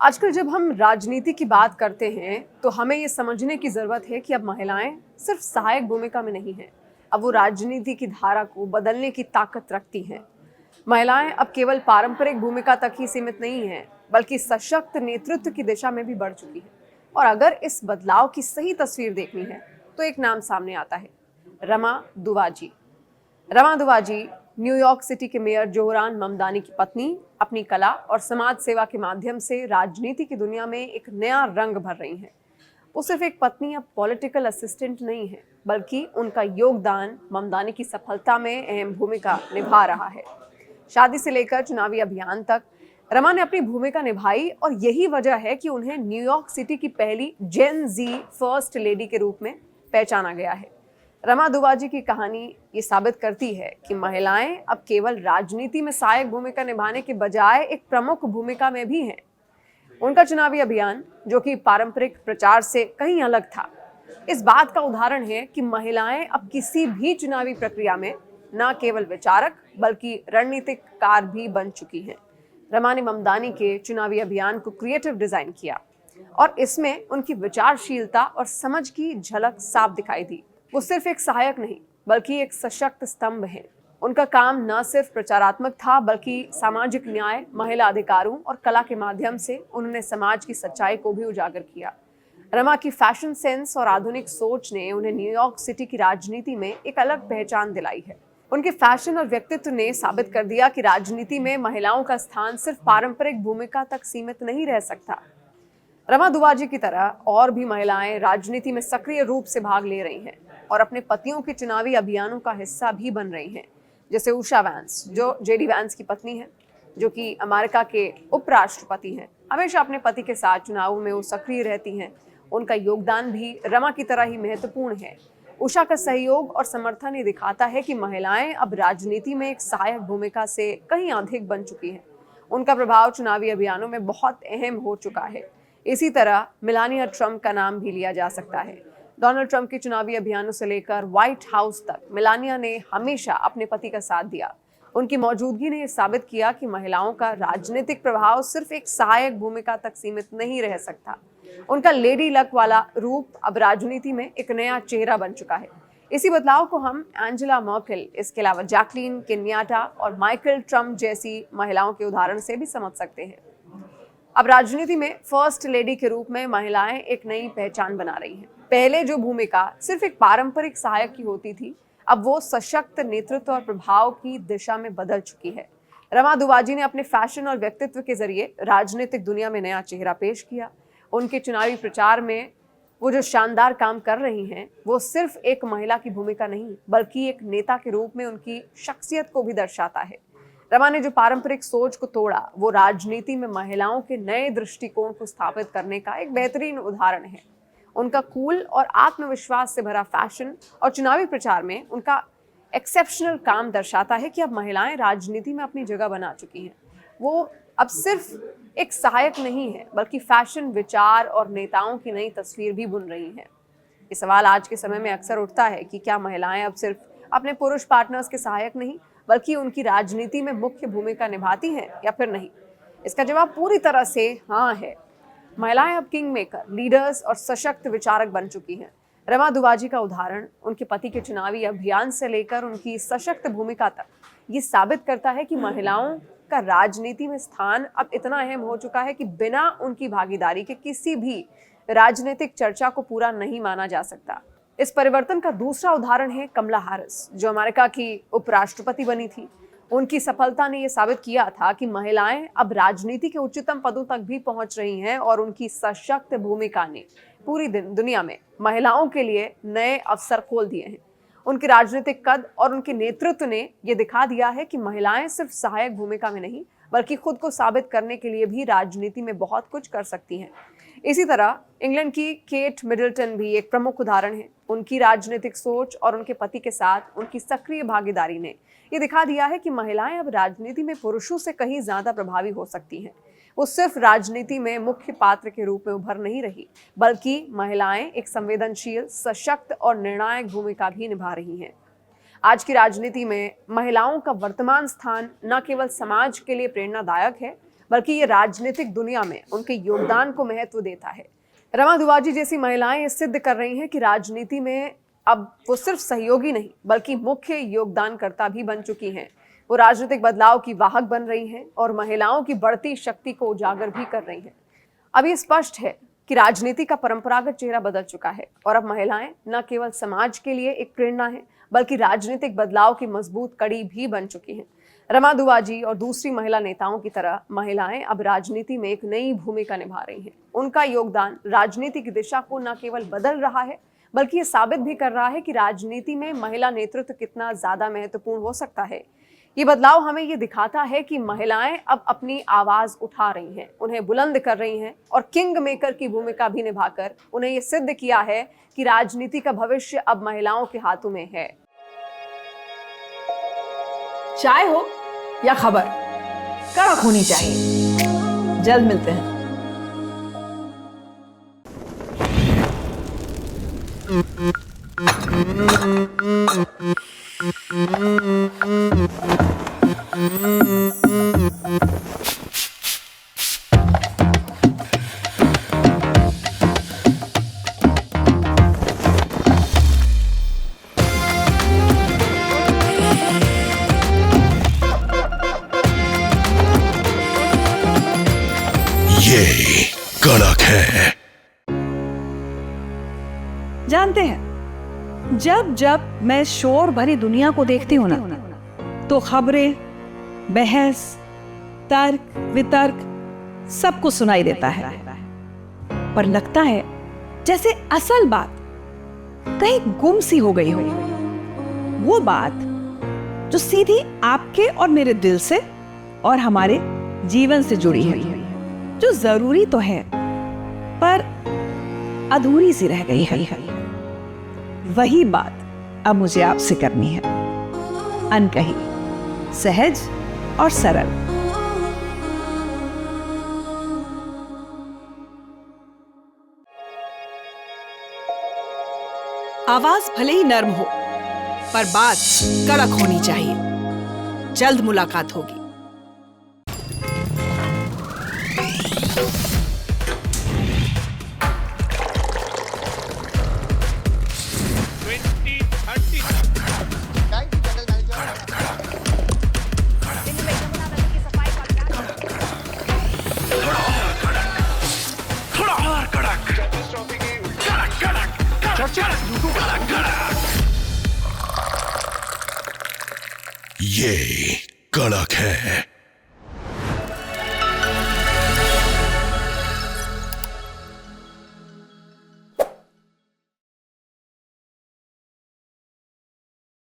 आजकल जब हम राजनीति की बात करते हैं तो हमें ये समझने की जरूरत है कि अब महिलाएं सिर्फ सहायक भूमिका में नहीं हैं। अब वो राजनीति की धारा को बदलने की ताकत रखती हैं। महिलाएं अब केवल पारंपरिक भूमिका तक ही सीमित नहीं हैं, बल्कि सशक्त नेतृत्व की दिशा में भी बढ़ चुकी हैं। और अगर इस बदलाव की सही तस्वीर देखनी है तो एक नाम सामने आता है, रमा दुवाजी। रमा दुवाजी न्यूयॉर्क सिटी के मेयर जोहरान ममदानी की पत्नी अपनी कला और समाज सेवा के माध्यम से राजनीति की दुनिया में एक नया रंग भर रही हैं। वो सिर्फ एक पत्नी या पॉलिटिकल असिस्टेंट नहीं है, बल्कि उनका योगदान ममदानी की सफलता में अहम भूमिका निभा रहा है। शादी से लेकर चुनावी अभियान तक रमा ने अपनी भूमिका निभाई और यही वजह है कि उन्हें न्यूयॉर्क सिटी की पहली जेन जी फर्स्ट लेडी के रूप में पहचाना गया है। रमा दुवाजी की कहानी ये साबित करती है कि महिलाएं अब केवल राजनीति में सहायक भूमिका निभाने के बजाय एक प्रमुख भूमिका में भी हैं। उनका चुनावी अभियान, जो कि पारंपरिक प्रचार से कहीं अलग था, इस बात का उदाहरण है कि महिलाएं अब किसी भी चुनावी प्रक्रिया में न केवल विचारक बल्कि रणनीतिकार भी बन चुकी हैं। रमा ने ममदानी के चुनावी अभियान को क्रिएटिव डिजाइन किया और इसमें उनकी विचारशीलता और समझ की झलक साफ दिखाई दी। वो सिर्फ एक सहायक नहीं, बल्कि एक सशक्त स्तंभ है। उनका काम न सिर्फ प्रचारात्मक था, बल्कि सामाजिक न्याय, महिला अधिकारों और कला के माध्यम से उन्होंने समाज की सच्चाई को भी उजागर किया। रमा की फैशन सेंस और आधुनिक सोच ने उन्हें न्यूयॉर्क सिटी की राजनीति में एक अलग पहचान दिलाई है। उनके फैशन और व्यक्तित्व ने साबित कर दिया कि राजनीति में महिलाओं का स्थान सिर्फ पारंपरिक भूमिका तक सीमित नहीं रह सकता। रमा दुवाजी की तरह और भी महिलाएं राजनीति में सक्रिय रूप से भाग ले रही हैं और अपने पतियों के चुनावी अभियानों का हिस्सा भी बन रही हैं। जैसे उषा वैंस, जो जेडी वैंस की पत्नी है, जो कि अमेरिका के उपराष्ट्रपति हैं। हमेशा अपने पति के साथ चुनावों में वो सक्रिय रहती हैं। उनका योगदान भी रमा की तरह ही महत्वपूर्ण है। उषा का सहयोग और समर्थन ये दिखाता है कि महिलाएं अब राजनीति में एक सहायक भूमिका से कहीं अधिक बन चुकी हैं। उनका प्रभाव चुनावी अभियानों में बहुत अहम हो चुका है। इसी तरह मेलानिया ट्रंप का नाम भी लिया जा सकता है। डोनाल्ड ट्रंप के चुनावी अभियानों से लेकर व्हाइट हाउस तक मेलानिया ने हमेशा अपने पति का साथ दिया। उनकी मौजूदगी ने यह साबित किया कि महिलाओं का राजनीतिक प्रभाव सिर्फ एक सहायक भूमिका तक सीमित नहीं रह सकता। उनका लेडी लक वाला रूप अब राजनीति में एक नया चेहरा बन चुका है। इसी बदलाव को हम एंजेला मर्केल, इसके अलावा जैकलीन केन्याटा और माइकल ट्रंप जैसी महिलाओं के उदाहरण से भी समझ सकते हैं। अब राजनीति में फर्स्ट लेडी के रूप में महिलाएं एक नई पहचान बना रही हैं। पहले जो भूमिका सिर्फ एक पारंपरिक सहायक की होती थी, अब वो सशक्त नेतृत्व और प्रभाव की दिशा में बदल चुकी है। रमा दुवाजी ने अपने फैशन और व्यक्तित्व के जरिए राजनीतिक दुनिया में नया चेहरा पेश किया। उनके चुनावी प्रचार में वो जो शानदार काम कर रही हैं, वो सिर्फ एक महिला की भूमिका नहीं, बल्कि एक नेता के रूप में उनकी शख्सियत को भी दर्शाता है। रमा ने जो पारंपरिक सोच को तोड़ा, वो राजनीति में महिलाओं के नए दृष्टिकोण को स्थापित करने का एक बेहतरीन उदाहरण है। उनका कूल और आत्मविश्वास से भरा फैशन और चुनावी प्रचार में उनका एक्सेप्शनल काम दर्शाता है कि अब महिलाएं राजनीति में अपनी जगह बना चुकी हैं। वो अब सिर्फ एक सहायक नहीं है, बल्कि फैशन, विचार और नेताओं की नई तस्वीर भी बुन रही हैं। ये सवाल आज के समय में अक्सर उठता है कि क्या महिलाएं अब सिर्फ अपने पुरुष पार्टनर्स के सहायक नहीं, बल्कि उनकी राजनीति में मुख्य भूमिका निभाती हैं या फिर नहीं? इसका जवाब पूरी तरह से हाँ है। महिलाएं अब किंग मेकर, लीडर्स और सशक्त विचारक बन चुकी हैं। रमा दुवाजी का उदाहरण उनके पति के चुनावी अभियान से लेकर उनकी सशक्त भूमिका तक ये साबित करता है कि महिलाओं का राजनीति में स्थान अब इतना अहम हो चुका है कि बिना उनकी भागीदारी के किसी भी राजनीतिक चर्चा को पूरा नहीं माना जा सकता। इस परिवर्तन का दूसरा उदाहरण है कमला हैरिस, जो अमेरिका की उपराष्ट्रपति बनी थी। उनकी सफलता ने यह साबित किया था कि महिलाएं अब राजनीति के उच्चतम पदों तक भी पहुंच रही हैं और उनकी सशक्त भूमिका ने पूरी दुनिया में महिलाओं के लिए नए अवसर खोल दिए हैं। उनके राजनीतिक कद और उनके नेतृत्व ने यह दिखा दिया है कि महिलाएं सिर्फ सहायक भूमिका में नहीं, बल्कि खुद को साबित करने के लिए भी राजनीति में बहुत कुछ कर सकती हैं। इसी तरह इंग्लैंड की केट मिडलटन भी एक प्रमुख उदाहरण है। उनकी राजनीतिक सोच और उनके पति के साथ उनकी सक्रिय भागीदारी ने ये दिखा दिया है कि महिलाएं अब राजनीति में पुरुषों से कहीं ज्यादा प्रभावी हो सकती हैं। वो सिर्फ राजनीति में मुख्य पात्र के रूप में उभर नहीं रही, बल्कि महिलाएं एक संवेदनशील, सशक्त और निर्णायक भूमिका भी निभा रही हैं। आज की राजनीति में महिलाओं का वर्तमान स्थान न केवल समाज के लिए प्रेरणादायक है, बल्कि ये राजनीतिक दुनिया में उनके योगदान को महत्व देता है। रमा दुवाजी जैसी महिलाएं ये सिद्ध कर रही हैं कि राजनीति में अब वो सिर्फ सहयोगी नहीं बल्कि मुख्य योगदानकर्ता भी बन चुकी हैं। वो राजनीतिक बदलाव की वाहक बन रही हैं और महिलाओं की बढ़ती शक्ति को उजागर भी कर रही हैं। अब ये स्पष्ट है कि राजनीति का परंपरागत चेहरा बदल चुका है और अब महिलाएं न केवल समाज के लिए एक प्रेरणा है बल्कि राजनीतिक बदलाव की मजबूत कड़ी भी बन चुकी हैं। रमा दुवाजी और दूसरी महिला नेताओं की तरह महिलाएं अब राजनीति में एक नई भूमिका निभा रही हैं। उनका योगदान राजनीति की दिशा को न केवल बदल रहा है बल्कि ये साबित भी कर रहा है कि राजनीति में महिला नेतृत्व कितना ज्यादा महत्वपूर्ण हो सकता है। ये बदलाव हमें ये दिखाता है कि महिलाएं अब अपनी आवाज उठा रही हैं, उन्हें बुलंद कर रही हैं और किंग मेकर की भूमिका भी निभाकर उन्हें ये सिद्ध किया है कि राजनीति का भविष्य अब महिलाओं के हाथों में है। चाय हो या खबर, कड़क होनी चाहिए। जल्द मिलते हैं। ये कड़क है। जानते हैं, जब जब मैं शोर भरी दुनिया को देखती हूं ना, तो खबरें, बहस, तर्क वितर्क सब कुछ सुनाई देता है, पर लगता है जैसे असल बात कहीं गुम सी हो गई हो। वो बात जो सीधी आपके और मेरे दिल से और हमारे जीवन से जुड़ी है, जो जरूरी तो है पर अधूरी सी रह गई है। वही बात अब मुझे आपसे करनी है, अनकही, सहज और सरल। आवाज भले ही नर्म हो पर बात कड़क होनी चाहिए। जल्द मुलाकात होगी। ये कड़क है।